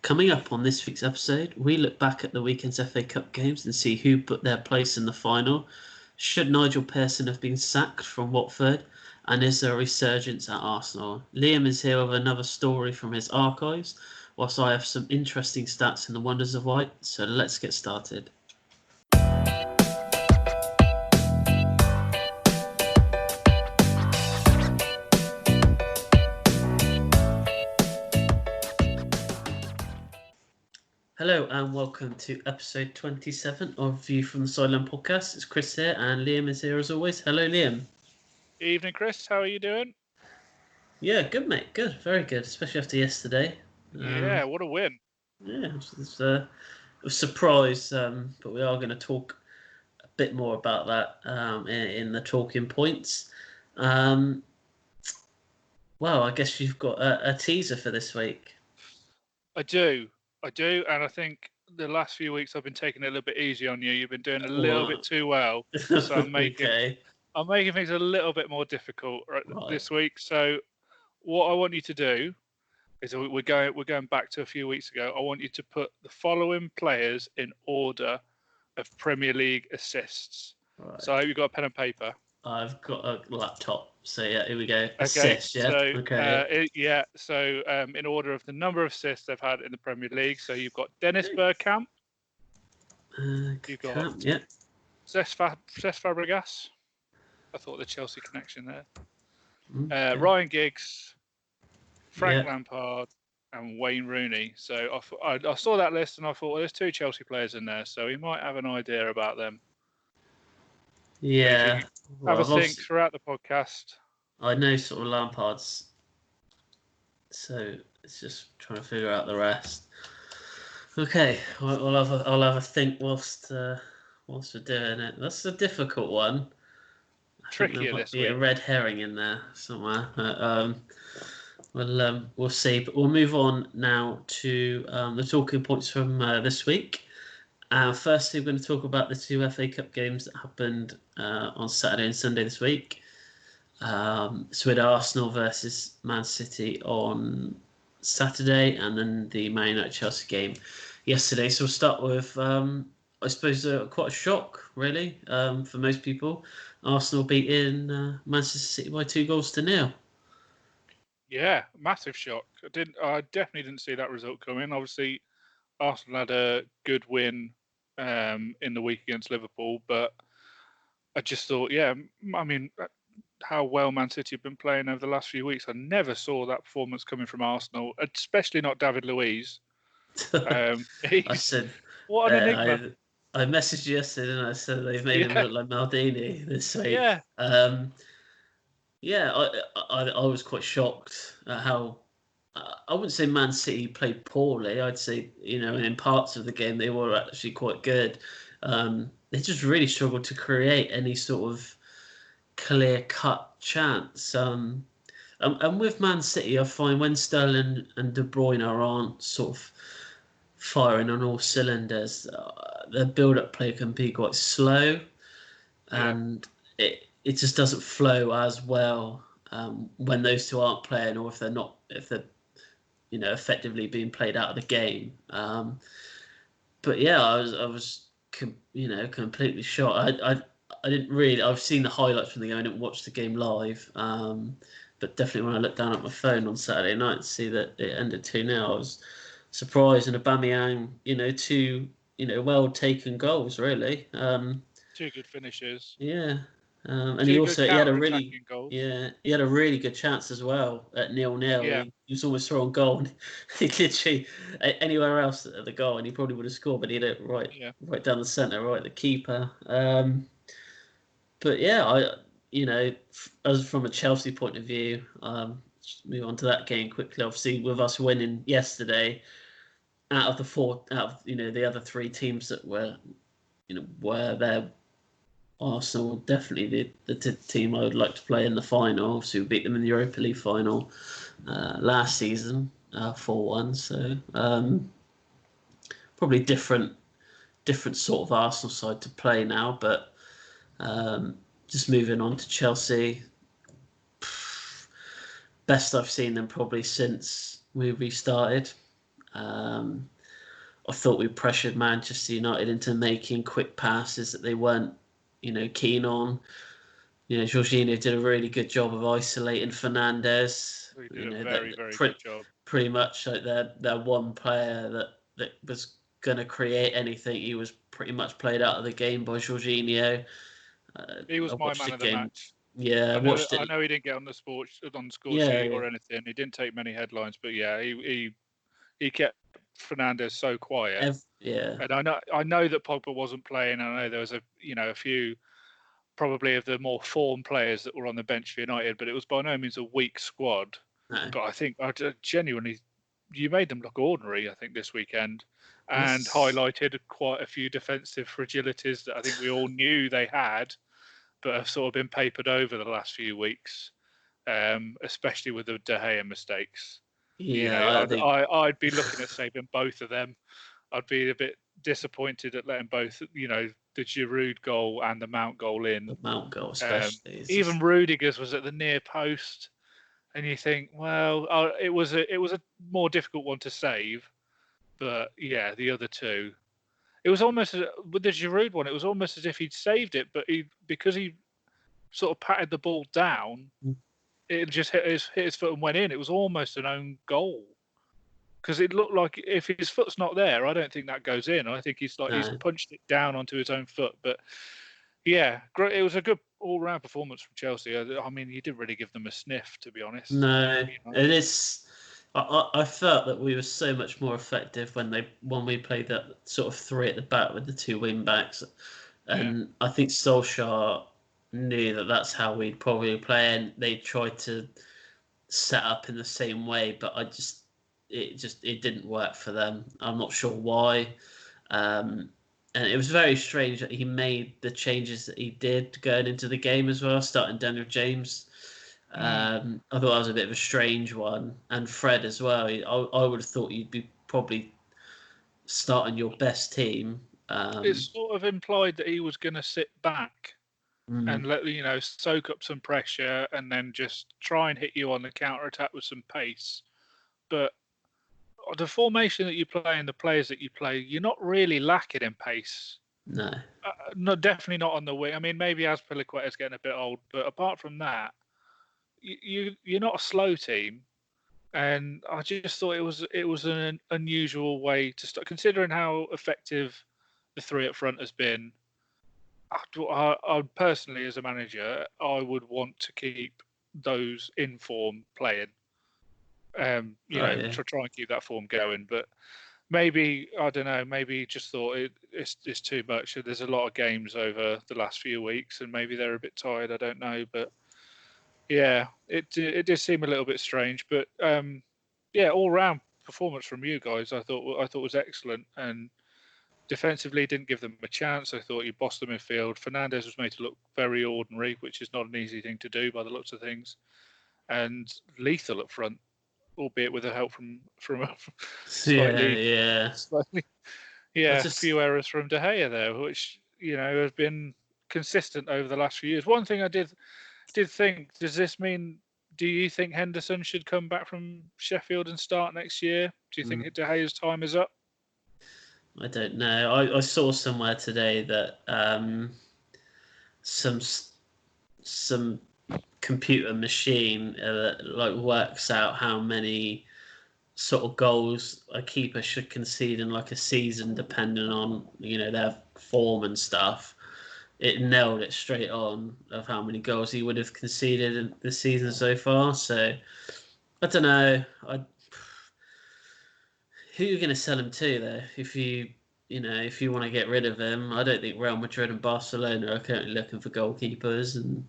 Coming up on this week's episode, we look back at the weekend's FA Cup games and see who put their place in the final. Should Nigel Pearson have been sacked from Watford? And is there a resurgence at Arsenal? Liam is here with another story from his archives, whilst I have some interesting stats in the wonders of white. So let's get started. Hello and welcome to episode 27 of View from the Sideline podcast. It's Chris here and Liam is here as always. Hello, Liam. Evening, Chris. How are you doing? Yeah, good, mate. Good, very good, especially after yesterday. Yeah, what a win. Yeah, it was a surprise, but we are going to talk a bit more about that in the talking points. Well, I guess you've got a teaser for this week. I do, and I think the last few weeks I've been taking it a little bit easy on you. You've been doing a little bit too well, so I'm making things a little bit more difficult this week. So what I want you to do is we're going back to a few weeks ago. I want you to put the following players in order of Premier League assists. Right. So I hope you've got a pen and paper. I've got a laptop. So yeah, here we go. Assists, yeah. So, okay. So in order of the number of assists they've had in the Premier League, so you've got Dennis Bergkamp. You've got Cesc Fabregas. I thought the Chelsea connection there. Okay. Ryan Giggs, Frank Lampard, and Wayne Rooney. So I saw that list and I thought, well, there's two Chelsea players in there, so we might have an idea about them. Yeah. Have a think throughout the podcast. I know sort of Lampard's, so it's just trying to figure out the rest. Okay, I'll have a think whilst we're doing it. That's a difficult one. Trickier this week. Be a red herring in there somewhere. We'll see. But we'll move on now to the talking points from this week. Firstly, we're going to talk about the two FA Cup games that happened on Saturday and Sunday this week. So we had Arsenal versus Man City on Saturday, and then the Man United Chelsea game yesterday. So we'll start with, I suppose, quite a shock, really, for most people. Arsenal beating Manchester City by 2-0. Yeah, massive shock. I definitely didn't see that result coming. Obviously, Arsenal had a good win in the week against Liverpool, but I just thought, I mean, how well Man City have been playing over the last few weeks. I never saw that performance coming from Arsenal, especially not David Luiz. I said, what an enigma. I messaged you yesterday and I said they've made him look like Maldini this week. Yeah. I was quite shocked at how. I wouldn't say Man City played poorly. I'd say, in parts of the game they were actually quite good. They just really struggled to create any sort of clear-cut chance. And with Man City, I find when Sterling and De Bruyne aren't sort of firing on all cylinders, their build-up play can be quite slow, and it just doesn't flow as well when those two aren't playing, or if they're effectively being played out of the game. But yeah, I was completely shocked. I didn't really. I've seen the highlights from the game. I didn't watch the game live. But definitely when I looked down at my phone on Saturday night to see that it ended 2-0, I was surprised. And Aubameyang, two well taken goals really. Two good finishes. Yeah. And he had a really good chance as well at 0-0. Yeah. He was almost throwing goal. He literally anywhere else at the goal, and he probably would have scored, but he hit it right down the centre, right at the keeper. But yeah, as from a Chelsea point of view, just move on to that game quickly. Obviously, with us winning yesterday, out of the other three teams that were there. Arsenal definitely the team I would like to play in the final. So we beat them in the Europa League final last season 4-1. So probably different sort of Arsenal side to play now. But just moving on to Chelsea, best I've seen them probably since we restarted. I thought we pressured Manchester United into making quick passes that they weren't, keen on. Jorginho did a really good job of isolating Fernandes. He did a very, very good job. Pretty much like their one player that was going to create anything. He was pretty much played out of the game by Jorginho. He was my man of the match. Yeah, I know he didn't get on the score sheet or anything. He didn't take many headlines, but yeah, he kept Fernandes so quiet. And I know that Pogba wasn't playing. I know there was a few probably of the more formed players that were on the bench for United, but it was by no means a weak squad. No. But I think genuinely, you made them look ordinary, I think, this weekend, and highlighted quite a few defensive fragilities that I think we all knew they had, but have sort of been papered over the last few weeks, especially with the De Gea mistakes. Yeah, I'd be looking at saving both of them. I'd be a bit disappointed at letting both, the Giroud goal and the Mount goal in. The Mount goal, especially. Even Rudiger's was at the near post, and you think, well, it was a more difficult one to save, but yeah, the other two, it was almost with the Giroud one, it was almost as if he'd saved it, but because he sort of patted the ball down, it just hit his foot and went in. It was almost an own goal. Because it looked like if his foot's not there, I don't think that goes in. I think he's punched it down onto his own foot. But yeah, great. It was a good all-round performance from Chelsea. I mean, you didn't really give them a sniff, to be honest. No, it is. I felt that we were so much more effective when we played that sort of three at the back with the two wing backs, and I think Solskjaer knew that that's how we'd probably play, and they tried to set up in the same way, but it didn't work for them. I'm not sure why. And it was very strange that he made the changes that he did going into the game as well, starting Daniel James. I thought that was a bit of a strange one. And Fred as well. I would have thought you'd be probably starting your best team. It's sort of implied that he was going to sit back and let soak up some pressure and then just try and hit you on the counter-attack with some pace. But the formation that you play and the players that you play, you're not really lacking in pace. No. Definitely not on the wing. I mean, maybe Azpilicueta's getting a bit old, but apart from that, you're not a slow team. And I just thought it was an unusual way to start, considering how effective the three up front has been. I personally, as a manager, I would want to keep those in form playing. Try and keep that form going. But maybe, I don't know, maybe he just thought it's too much. There's a lot of games over the last few weeks, and maybe they're a bit tired. I don't know, but yeah, it did seem a little bit strange. But all round performance from you guys, I thought was excellent, and defensively didn't give them a chance. I thought you bossed them in field. Fernandes was made to look very ordinary, which is not an easy thing to do by the looks of things, and lethal up front, albeit with the help from slightly, a few errors from De Gea there, which has been consistent over the last few years. One thing I did think, does this mean? Do you think Henderson should come back from Sheffield and start next year? Do you think De Gea's time is up? I don't know. I saw somewhere today that some computer machine that works out how many sort of goals a keeper should concede in like a season, depending on their form and stuff. It nailed it straight on of how many goals he would have conceded in the season so far. So I don't know. Who are you going to sell him to though? If you want to get rid of him, I don't think Real Madrid and Barcelona are currently looking for goalkeepers, and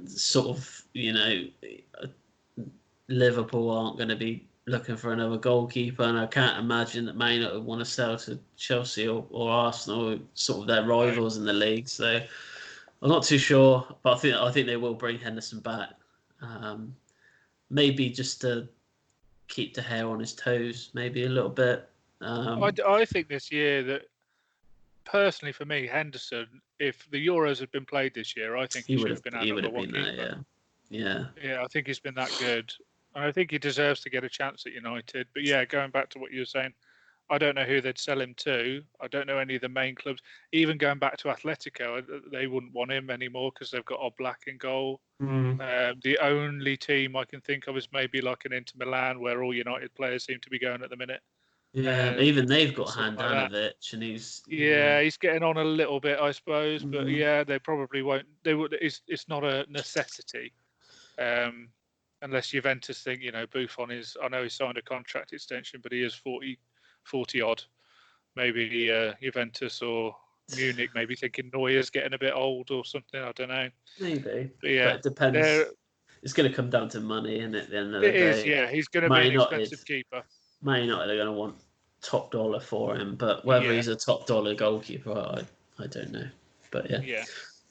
sort of Liverpool aren't going to be looking for another goalkeeper, and I can't imagine that Man United would want to sell to Chelsea or Arsenal, sort of their rivals in the league. So I'm not too sure, but I think they will bring Henderson back. Maybe just to keep De Gea on his toes, maybe a little bit. I think this year that, personally for me, Henderson, if the Euros had been played this year, I think he should have been our number one keeper. Yeah. I think he's been that good. And I think he deserves to get a chance at United. But yeah, going back to what you were saying, I don't know who they'd sell him to. I don't know any of the main clubs. Even going back to Atletico, they wouldn't want him anymore because they've got Oblak in goal. The only team I can think of is maybe like an Inter Milan, where all United players seem to be going at the minute. Yeah, even they've got Handanovic, and he's he's getting on a little bit, I suppose. But yeah, they probably won't. They would. It's not a necessity, unless Juventus think Buffon is. I know he signed a contract extension, but he is 40 odd. Maybe Juventus or Munich maybe thinking Neuer's getting a bit old or something. I don't know. Maybe. But yeah, but it depends. It's going to come down to money, and at the end of the day, it is. Yeah, he's going to be an expensive keeper. Man United are going to want top dollar for him, but whether he's a top dollar goalkeeper, I don't know. But yeah. Yeah.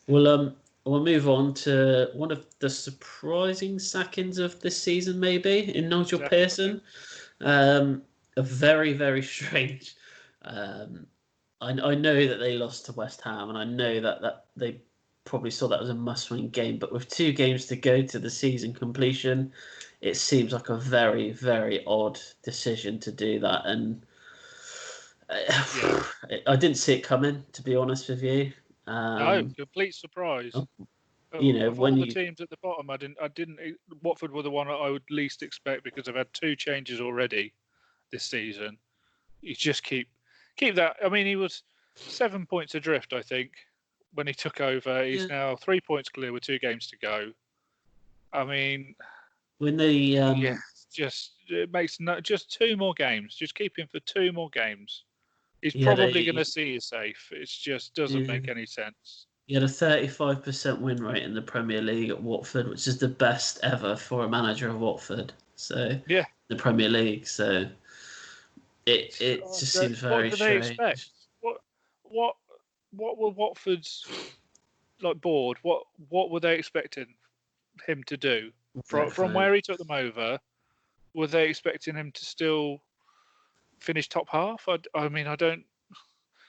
We'll move on to one of the surprising sackings of this season, maybe, in Nigel Pearson. A very, very strange. I know that they lost to West Ham, and I know that they probably saw that as a must-win game. But with 2 games to go to the season completion, it seems like a very, very odd decision to do that. And I didn't see it coming, to be honest with you. No, complete surprise. Of all the teams at the bottom, I didn't. Watford were the one I would least expect because they've had 2 changes already this season. You just keep that. I mean, he was 7 points adrift, I think, when he took over. He's now 3 points clear with 2 games to go. I mean, when they it makes just 2 more games. Just keep him for 2 more games. He's probably going to see you safe. It just doesn't make any sense. He had a 35% win rate in the Premier League at Watford, which is the best ever for a manager of Watford. So the Premier League. So it just seems very strange. What do they expect? What were Watford's board? What were they expecting him to do from where he took them over? Were they expecting him to still finish top half? I mean, I don't.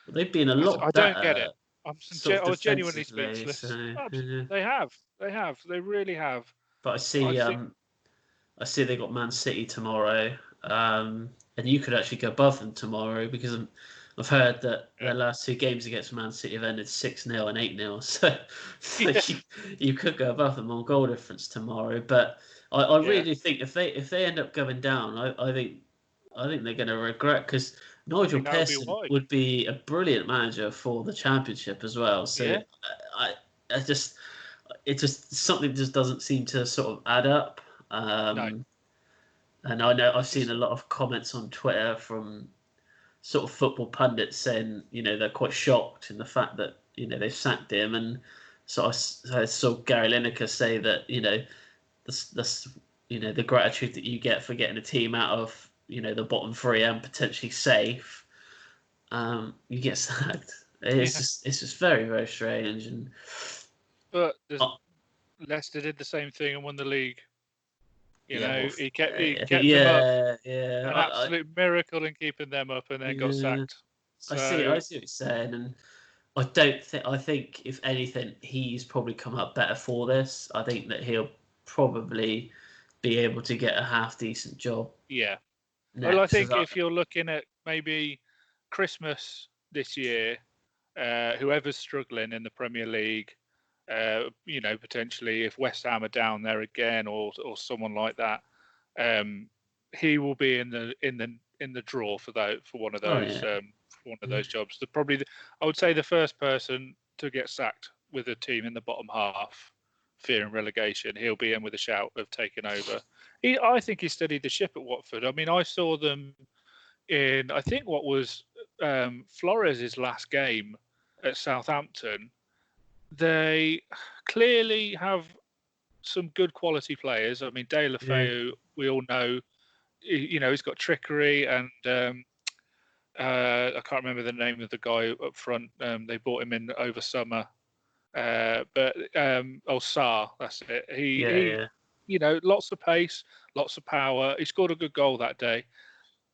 Well, they've been a lot better. I don't get it. I was genuinely speechless. So, They have. They really have. But I see they got Man City tomorrow, and you could actually go above them tomorrow because I've heard that their last 2 games against Man City have ended 6-0 and 8-0. So you could go above them on goal difference tomorrow. But I really do think if they end up going down, I think they're going to regret because Nigel Pearson would be a brilliant manager for the Championship as well. So something just doesn't seem to sort of add up. No. And I know I've seen a lot of comments on Twitter from sort of football pundits saying, they're quite shocked in the fact that, they sacked him. And so I saw Gary Lineker say that, that's the gratitude that you get for getting a team out of, the bottom 3 and potentially safe, you get sacked. It's just very, very strange. But Leicester did the same thing and won the league. He kept them up. An absolute miracle in keeping them up, and then got sacked. So, I see what you're saying, and I think if anything, he's probably come up better for this. I think that he'll probably be able to get a half decent job. Yeah. Well, I think if you're looking at maybe Christmas this year, whoever's struggling in the Premier League, potentially if West Ham are down there again or someone like that, he will be in the draw for one of those one of those jobs. I would say the first person to get sacked with a team in the bottom half, fearing relegation, he'll be in with a shout of taking over. I think he steadied the ship at Watford. I mean, I saw them in, I think, what was Flores' last game at Southampton. They clearly have some good quality players. I mean, De La Feu, we all know, he's got trickery, and I can't remember the name of the guy up front. They bought him in over summer. But Sarr, that's it. He lots of pace, lots of power. He scored a good goal that day.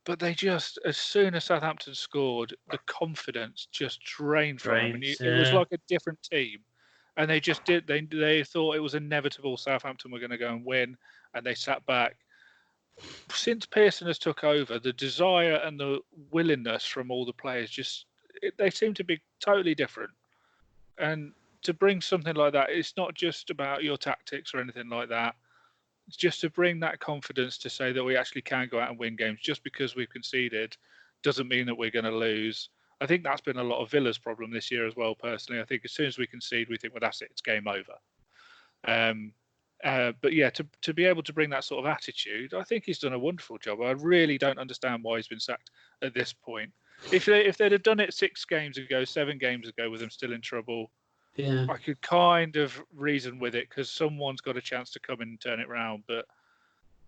But they just, as soon as Southampton scored, the confidence just drained from them. And it was like a different team. And they just did. They thought it was inevitable Southampton were going to go and win. And they sat back. since Pearson has took over, the desire and the willingness from all the players they seem to be totally different. And to bring something like that, it's not just about your tactics or anything like that. It's just to bring that confidence to say that we actually can go out and win games. Just because we've conceded doesn't mean that we're going to lose. I think that's been a lot of Villa's problem this year as well, personally. I think as soon as we concede, we think, well, that's it, it's game over. But yeah, to be able to bring that sort of attitude, I think he's done a wonderful job. I really don't understand why he's been sacked at this point. If they'd have done it 6 games ago, 7 games ago, with them still in trouble, yeah, I could kind of reason with it because someone's got a chance to come in and turn it around. But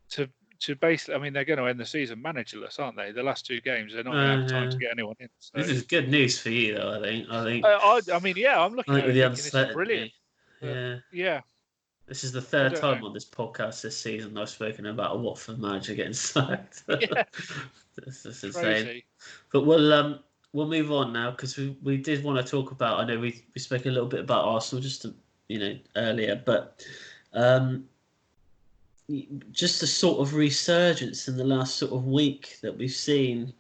to basically, I mean, they're going to end the season managerless, aren't they? The last 2 games, they're not going to have time to get anyone in. So. This is good news for you, though. I think. I mean, yeah, I'm looking at it thinking this is brilliant. Yeah. This is the 3rd time on this podcast this season I've spoken about a Watford manager getting sacked. Yeah. This is insane. But we'll move on now because we did want to talk about. I know we spoke a little bit about Arsenal just earlier, but just the sort of resurgence in the last sort of week that we've seen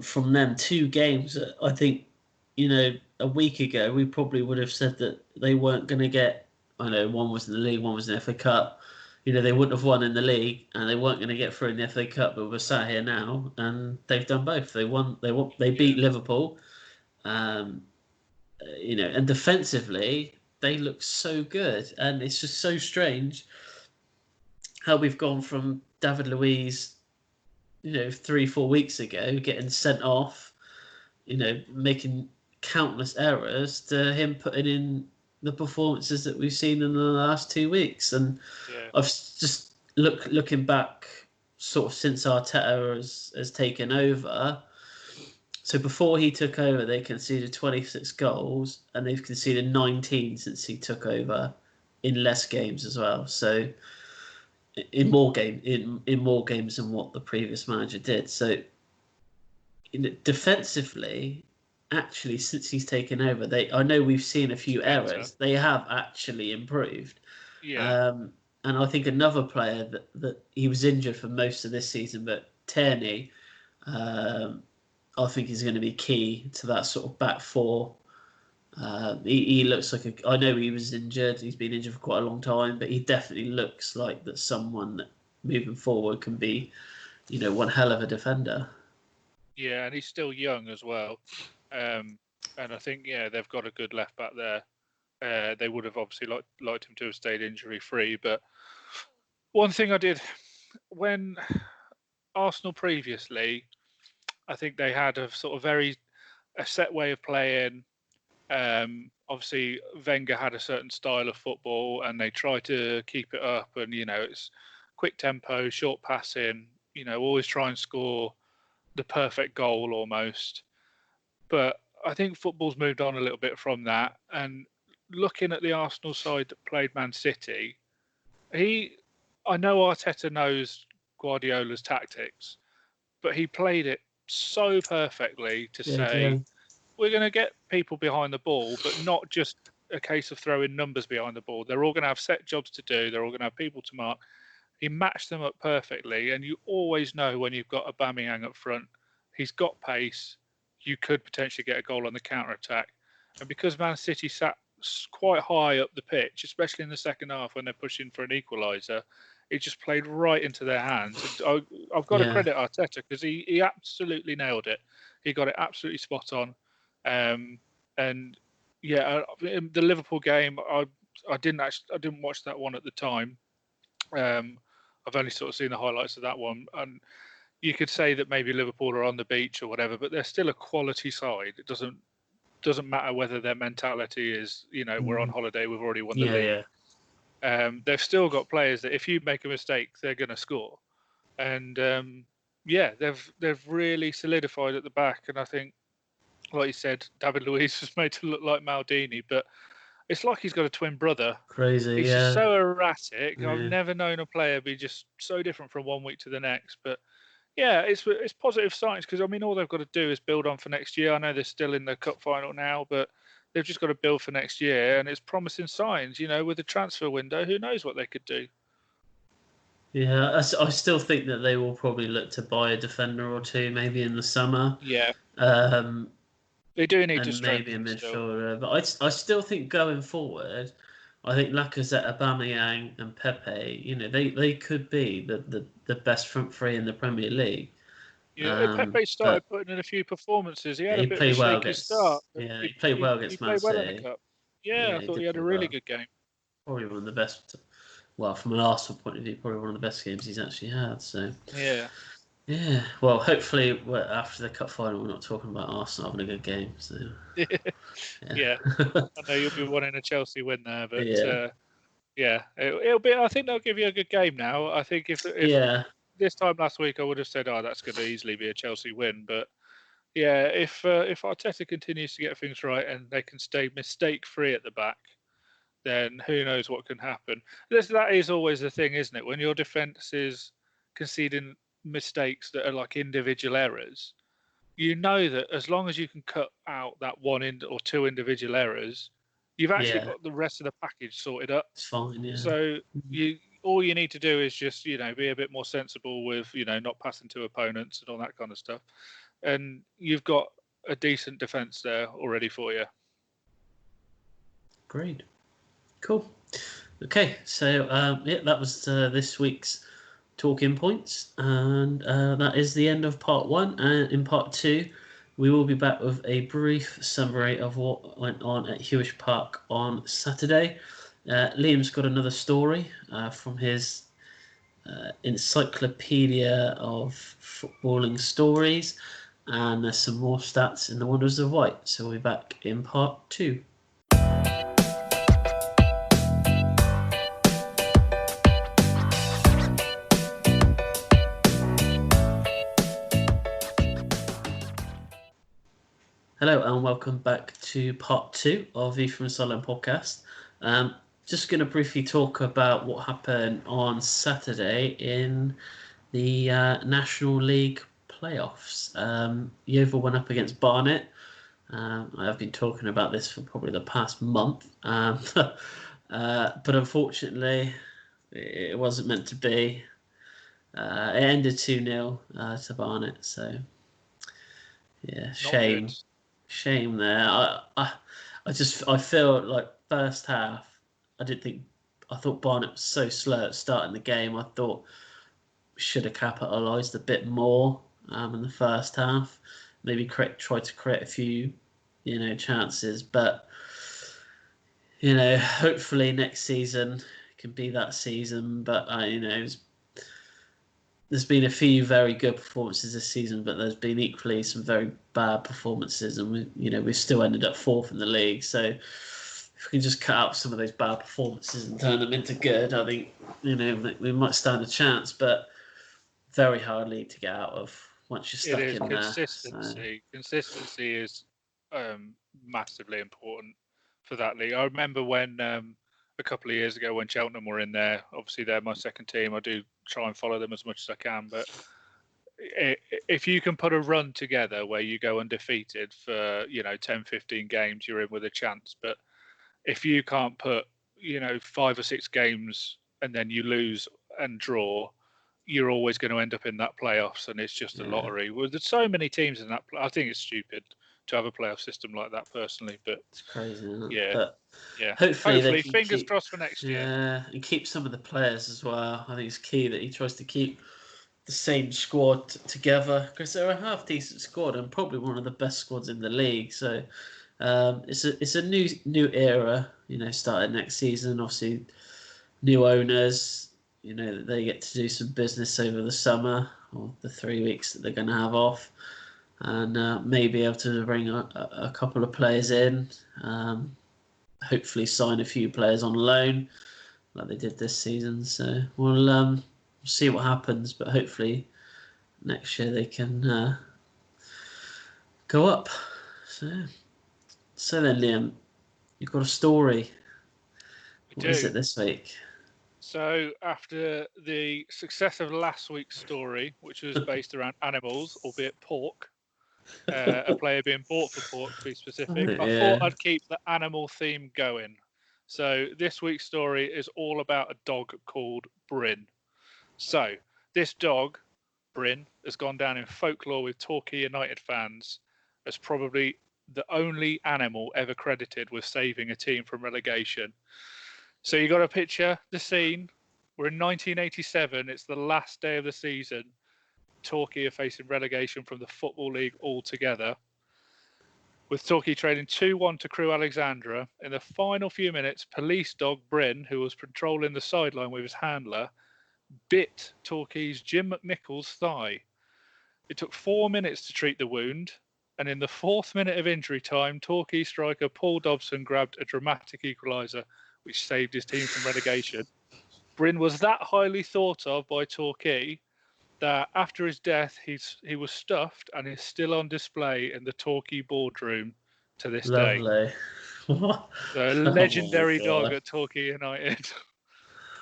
from them. 2 games that I think a week ago we probably would have said that they weren't going to get. I know one was in the league, one was in the FA Cup. They wouldn't have won in the league, and they weren't going to get through in the FA Cup. But we're sat here now, and they've done both. They won. They beat Liverpool. And defensively, they look so good, and it's just so strange how we've gone from David Luiz, 3-4 weeks ago, getting sent off, making countless errors, to him putting in the performances that we've seen in the last 2 weeks. And I've just looking back sort of since Arteta has taken over. So before he took over, they conceded 26 goals, and they've conceded 19 since he took over, in less games as well. So in more games than what the previous manager did. So defensively, actually, since he's taken over, I know we've seen a few errors. They have actually improved. Yeah. And I think another player that he was injured for most of this season, but Tierney, I think is going to be key to that sort of back 4. He looks like I know he was injured. He's been injured for quite a long time, but he definitely looks like that someone that moving forward can be, one hell of a defender. Yeah, and he's still young as well. And I think, they've got a good left back there. They would have obviously liked him to have stayed injury-free. But one thing I did, when Arsenal previously, I think they had a sort of a set way of playing. Obviously, Wenger had a certain style of football, and they try to keep it up. And, it's quick tempo, short passing, always try and score the perfect goal almost. But I think football's moved on a little bit from that. And looking at the Arsenal side that played Man City, I know Arteta knows Guardiola's tactics, but he played it so perfectly to say, we're going to get people behind the ball, but not just a case of throwing numbers behind the ball. They're all going to have set jobs to do. They're all going to have people to mark. He matched them up perfectly, and you always know when you've got Aubameyang up front, he's got pace. You could potentially get a goal on the counter-attack. And because Man City sat quite high up the pitch, especially in the second half when they're pushing for an equaliser, it just played right into their hands. I've got to credit Arteta because he absolutely nailed it. He got it absolutely spot on. And the Liverpool game, I didn't watch that one at the time. I've only sort of seen the highlights of that one, and you could say that maybe Liverpool are on the beach or whatever, but they're still a quality side. It doesn't matter whether their mentality is, we're on holiday, we've already won the league. Yeah. They've still got players that if you make a mistake, they're going to score. And they've really solidified at the back. And I think, like you said, David Luiz was made to look like Maldini, but it's like he's got a twin brother. Crazy, he's just so erratic. Yeah. I've never known a player be just so different from one week to the next. But yeah, it's positive signs because, I mean, all they've got to do is build on for next year. I know they're still in the cup final now, but they've just got to build for next year. And it's promising signs, with the transfer window. Who knows what they could do? Yeah, I still think that they will probably look to buy a defender or two, maybe in the summer. Yeah, Um, they do need to and maybe a strengthen still. midfielder. But I still think going forward, I think Lacazette, Aubameyang, and Pepe, they could be the best front three in the Premier League. Yeah, Pepe started But putting in a few performances. He had a he bit of a played well shaky start, against but he played well he against Man played well in the City. cup. Yeah, Yeah, I he thought he did had a play really well. good game. Probably one of the best. Well, from an Arsenal point of view, probably one of the best games he's actually had. So Yeah. yeah, well, hopefully after the cup final, we're not talking about Arsenal having a good game. So yeah, Yeah, I know you'll be wanting a Chelsea win there, but yeah, yeah, it'll be. I think they'll give you a good game now. I think if yeah, this time last week I would have said, oh, that's going to easily be a Chelsea win, but yeah, if Arteta continues to get things right and they can stay mistake free at the back, then who knows what can happen. That is always the thing, isn't it? When your defence is conceding mistakes that are like individual errors, you know that as long as you can cut out that or two individual errors, you've actually yeah. got the rest of the package sorted up. It's fine. Yeah, So all you need to do is just be a bit more sensible with not passing to opponents and all that kind of stuff, and you've got a decent defence there already for you. great, cool. Okay, so yeah, that was this week's talking points, and that is the end of part one. And in part two, we will be back with a brief summary of what went on at Hewish Park on Saturday. Liam's got another story from his encyclopedia of footballing stories, and there's some more stats in the Wonders of White. So we'll be back in part two. Hello and welcome back to part two of the From Solent podcast. Just going to briefly talk about what happened on Saturday in the National League playoffs. Yeovil went up against Barnet. I've been talking about this for probably the past month, but unfortunately it wasn't meant to be. It ended 2-0 to Barnet, so yeah, Not good. shame there. I feel like first half, I thought Barnet was so slow at starting the game. I thought we should have capitalised a bit more in the first half. Maybe try to create a few, chances. But hopefully next season can be that season. But there's been a few very good performances this season, but there's been equally some very bad performances, and we've still ended up fourth in the league. So if we can just cut out some of those bad performances and turn them into good, I think we might stand a chance. But very hard league to get out of once you're It stuck is in there. consistency. So. Consistency is massively important for that league. I remember when a couple of years ago when Cheltenham were in there. Obviously, they're my second team. I do try and follow them as much as I can. But if you can put a run together where you go undefeated for 10, 15 games, you're in with a chance. But if you can't put 5 or 6 games and then you lose and draw, you're always going to end up in that playoffs, and it's just a lottery. Well, there's so many teams in that. I think it's stupid to have a playoff system like that, personally. But it's crazy, isn't it? yeah, But yeah. hopefully they can Fingers crossed for next year. Yeah, and keep some of the players as well. I think it's key that he tries to keep the same squad together, because they're a half decent squad and probably one of the best squads in the league. So it's a new era, starting next season. Obviously, new owners. They get to do some business over the summer or the 3 weeks that they're going to have off, and maybe able to bring a couple of players in. Hopefully, sign a few players on loan like they did this season. So we'll see what happens, but hopefully next year they can go up. So then, Liam, you've got a story. What is it this week? So after the success of last week's story, which was based around animals, albeit pork, a player being bought for pork to be specific, I thought I'd keep the animal theme going. So this week's story is all about a dog called Bryn. So this dog, Bryn, has gone down in folklore with Torquay United fans as probably the only animal ever credited with saving a team from relegation. So you got to picture the scene. We're in 1987. It's the last day of the season. Torquay are facing relegation from the Football League altogether. With Torquay trailing 2-1 to Crewe Alexandra, in the final few minutes, police dog Bryn, who was patrolling the sideline with his handler, bit Torquay's Jim McNichol's thigh. It took 4 minutes to treat the wound, and in the 4th minute of injury time, Torquay striker Paul Dobson grabbed a dramatic equaliser, which saved his team from relegation. Bryn was that highly thought of by Torquay that after his death, he was stuffed and is still on display in the Torquay boardroom to this day. Lovely. What? The legendary dog at Torquay United.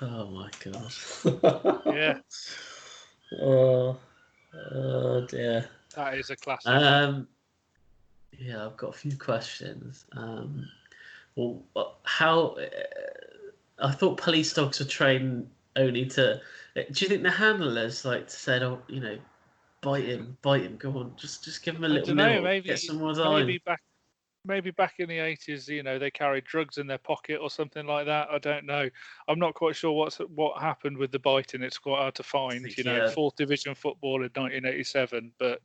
Oh my god. Yeah. Oh dear. That is a classic. Yeah, I've got a few questions. Well, how? I thought police dogs were trained only to. Do you think the handlers said, "Oh, bite him, go on, just give him a little nibble, maybe, get some more time." Maybe back in the 80s, they carried drugs in their pocket or something like that. I don't know. I'm not quite sure what happened with the biting. It's quite hard to find. Fourth division football in 1987, but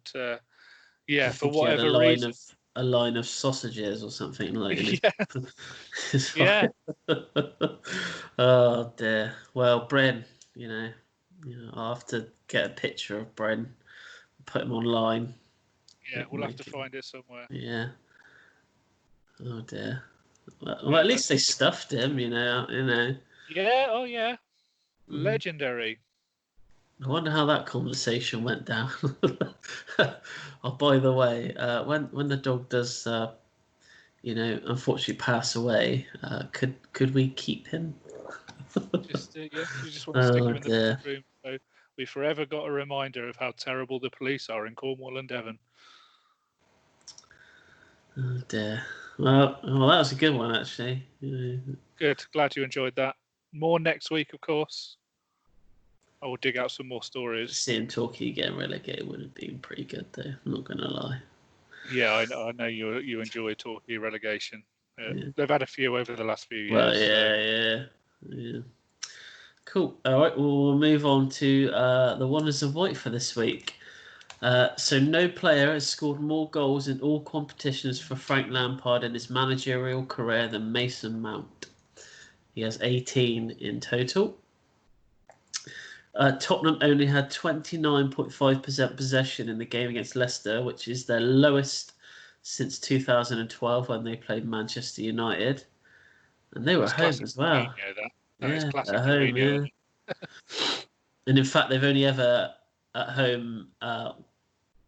for whatever reason, a line of sausages or something like. Yeah. Oh dear. Well, Bryn, I'll have to get a picture of Bryn, put him online. Yeah, we'll have to find it somewhere. Yeah. Oh dear. Well, at least they stuffed him, Yeah. Oh yeah. Legendary. I wonder how that conversation went down. Oh, by the way, when the dog does, unfortunately pass away, could we keep him? You just want to stick him in the room. So we forever got a reminder of how terrible the police are in Cornwall and Devon. Oh dear. Well, that was a good one, actually. Good. Glad you enjoyed that. More next week, of course. I will dig out some more stories. Seeing Torquay getting relegated would have been pretty good, though. I'm not going to lie. Yeah, I know you enjoy Torquay relegation. They've had a few over the last few years. Well, yeah. Cool. All right, we'll move on to the Wonders of White for this week. So no player has scored more goals in all competitions for Frank Lampard in his managerial career than Mason Mount. He has 18 in total. Tottenham only had 29.5% possession in the game against Leicester, which is their lowest since 2012 when they played Manchester United. And they were at home as well. That is classic at home, yeah. And in fact, they've only ever at home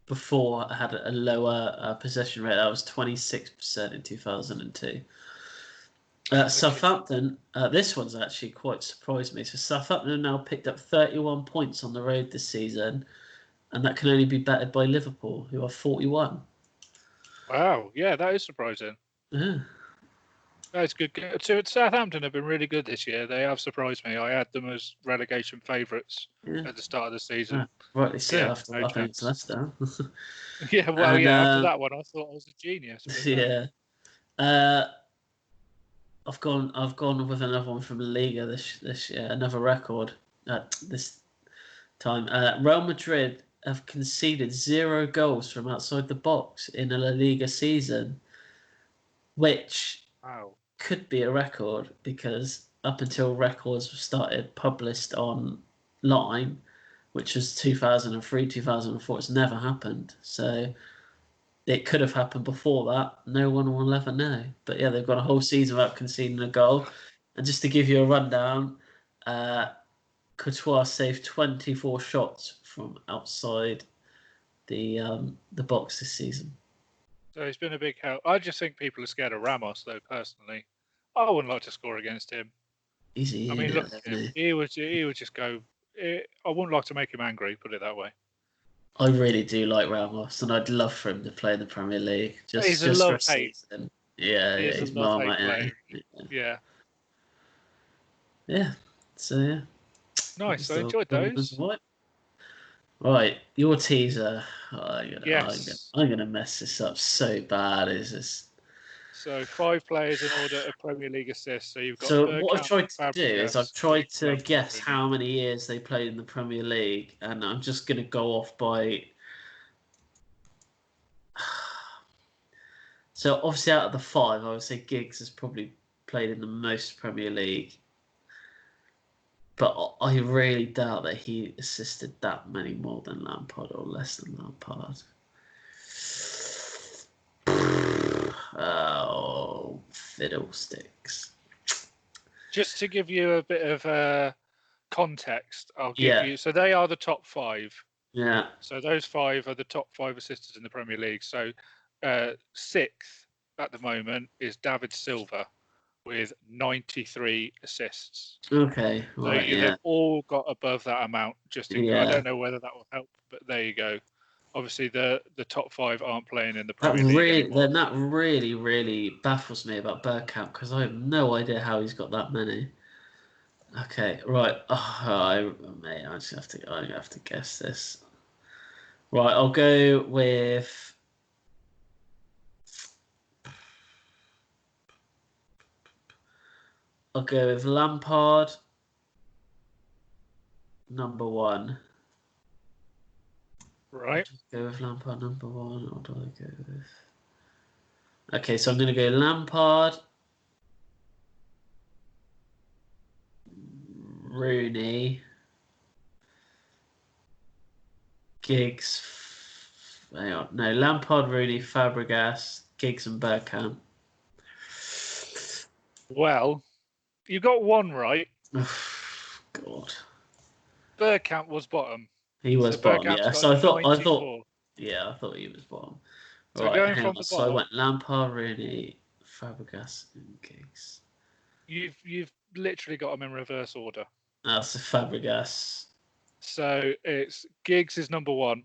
before had a lower possession rate. That was 26% in 2002. Southampton, this one's actually quite surprised me. So Southampton have now picked up 31 points on the road this season, and that can only be bettered by Liverpool, who are 41. Wow, yeah, that is surprising. Yeah. That's good. So Southampton have been really good this year. They have surprised me. I had them as relegation favourites at the start of the season. Rightly so, after against Leicester. Yeah, well, after that one, I thought I was a genius. Yeah. I've gone with another one from La Liga this year, another record this time. Real Madrid have conceded 0 goals from outside the box in a La Liga season, which could be a record because up until records started published online, which was 2003, 2004, it's never happened. So it could have happened before that. No one will ever know. But yeah, they've got a whole season without conceding a goal. And just to give you a rundown, Courtois saved 24 shots from outside the box this season. So he's been a big help. I just think people are scared of Ramos, though. Personally, I wouldn't like to score against him. Easy. I mean, look at him. He would just go. I wouldn't like to make him angry. Put it that way. I really do like Ramos, and I'd love for him to play in the Premier League. He's a love-hate. Yeah, he's a love-hate player. Yeah. Yeah. So yeah. Nice. I enjoyed those. Right, your teaser. Yes. I'm gonna mess this up so bad. Is this? So 5 players in order of Premier League assists. So you've got So what I've Bergkamp, tried to do is I've Fabregas, tried Giggs, to Lampard, guess Rooney. how many years they played in the Premier League, and I'm just gonna go off by. So obviously, out of the 5, I would say Giggs has probably played in the most Premier League. But I really doubt that he assisted that many more than Lampard or less than Lampard. Oh, fiddlesticks. Just to give you a bit of context, I'll give Yeah, you. So they are the top 5. yeah. So those 5 are the top 5 assisters in the Premier League. So 6th at the moment is David Silva with 93 assists. Okay, right, So yeah. they've all got above that amount. I Yeah. don't know whether that will help, but there you go. Obviously, the top 5 aren't playing in the That Premier League really, anymore. then that really, really baffles me about Bergkamp because I have no idea how he's got that many. Okay, right. Mate, I'm gonna have to guess this. Right, I'll go with. I'll go with Lampard, number 1. Right. Go with Lampard, number 1, or do I go with? Okay, so I'm going to go Lampard, Rooney, Giggs. Hang on, no, Lampard, Rooney, Fabregas, Giggs, and Bergkamp. Well, you got one right. God. Bergkamp was bottom. He was So bottom, Bergkamp's yeah. got So I thought, 94. yeah, I thought he was bottom. So Right, going hang from on. the So I bottom, went Lampard, Rooney, Fabregas, and Giggs. you've literally got them in reverse order. That's Fabregas. So it's Giggs is number 1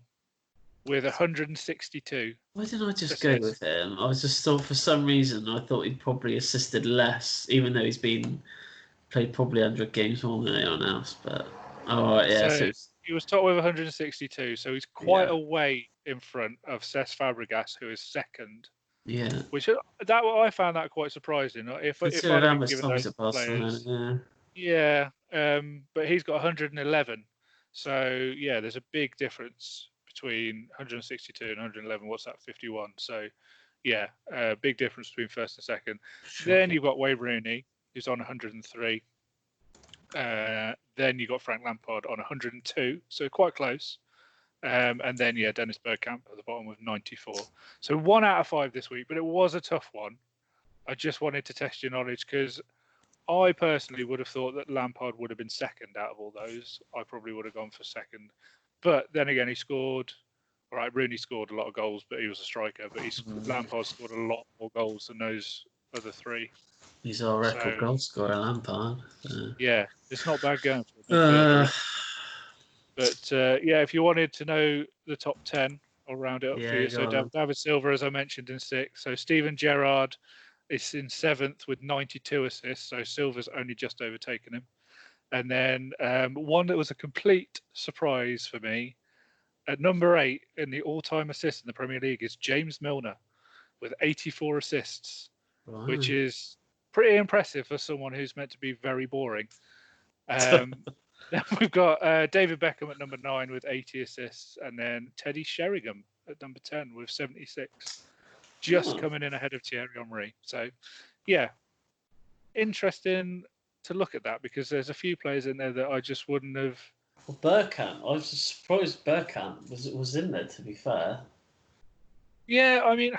with 162. Why didn't I just assists. go with him? I was just thought for some reason I thought he'd probably assisted less, even though he's been played probably 100 games more than anyone else. But yeah, so So he was top with 162. So he's quite yeah, a way in front of Cesc Fabregas, who is second. yeah. Which I found that quite surprising. If I'd Considering have how been much given time those he's at Barcelona, players, yeah. yeah. But he's got 111. So yeah, there's a big difference between 162 and 111. What's that? 51. So yeah, big difference between first and second. Then Shocking. you've got Wayne Rooney, who's on 103. Then you got Frank Lampard on 102, so quite close. And then yeah, Dennis Bergkamp at the bottom with 94. So 1 out of 5 this week, but it was a tough one. I just wanted to test your knowledge because I personally would have thought that Lampard would have been second out of all those. I probably would have gone for second, but then again, he scored. All right, Rooney scored a lot of goals, but he was a striker. But Lampard scored a lot more goals than those other 3. He's our record So goal scorer, Lampard. yeah, it's not bad going for a midfielder. Uh, But yeah, if you wanted to know the top 10, I'll round it up for yeah, you. So go on. David Silva, as I mentioned, in 6th. So Steven Gerrard is in 7th with 92 assists. So Silva's only just overtaken him. And then one that was a complete surprise for me, at number 8 in the all-time assists in the Premier League is James Milner with 84 assists, which Right. is pretty impressive for someone who's meant to be very boring. Then we've got David Beckham at number 9 with 80 assists, and then Teddy Sheringham at number 10 with 76, just coming in ahead of Thierry Henry. So, yeah, interesting to look at that because there's a few players in there that I just wouldn't have. Well, Bergkamp, I was surprised Bergkamp was in there, to be fair. Yeah, I mean,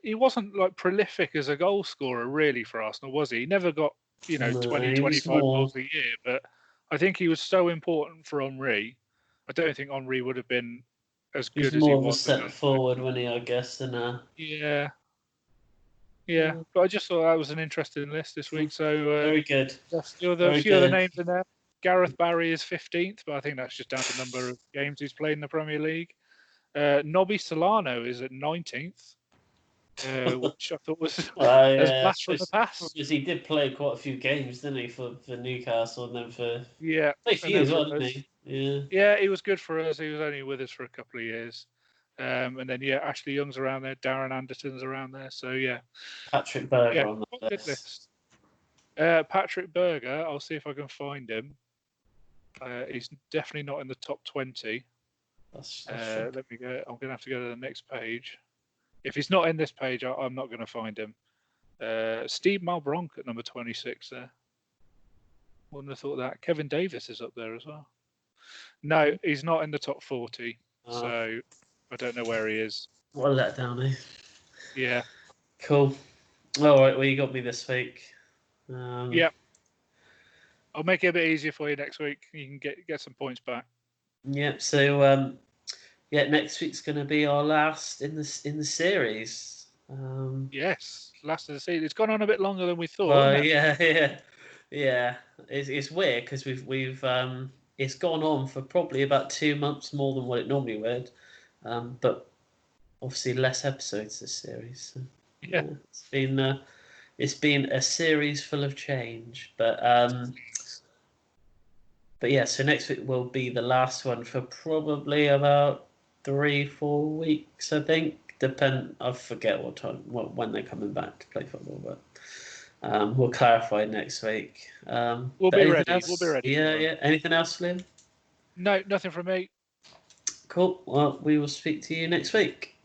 he wasn't like prolific as a goal scorer really for Arsenal, was he? He never got, No, 20, he was 25 more. goals a year, but I think he was so important for Henry. I don't think Henry would have been as He was good as he more of a was. centre forward, wasn't he? I guess than Yeah, yeah. But I just thought that was an interesting list this week. So very good. that's a Very few other good. names in there. Gareth Barry is 15th, but I think that's just down to number of games he's played in the Premier League. Nobby Solano is at 19th. which I thought was as Yeah, blast from the past. because he did play quite a few games, didn't he, for Newcastle, and then for Yeah, played for and you then as for well, didn't us. he? Yeah. Yeah, he was good for us. He was only with us for a couple of years. And then Ashley Young's around there, Darren Anderson's around there. So Patrick Berger yeah, on quite the good list. list. Patrick Berger, I'll see if I can find him. He's definitely not in the top 20. Let me go. I'm going to have to go to the next page. If he's not in this page, I'm not going to find him. Steve Malbronk at number 26 there. Wouldn't have thought that. Kevin Davis is up there as well. No, he's not in the top 40. So I don't know where he is. What a letdown, eh? Yeah. Cool. All right, well, you got me this week. Yeah. I'll make it a bit easier for you next week. You can get some points back. Yep. So next week's going to be our last in the series. Yes, last of the season. It's gone on a bit longer than we thought. Well, yeah. It's weird because we've it's gone on for probably about 2 months more than what it normally would, but obviously less episodes this series. So, yeah, it's been a series full of change, but yeah. So next week will be the last one for probably about 3-4 weeks, I think. I forget when they're coming back to play football, but. We'll clarify next week. we'll be ready. We'll be ready. Yeah. Anything else, Liam? No, nothing from me. Cool. Well, we will speak to you next week.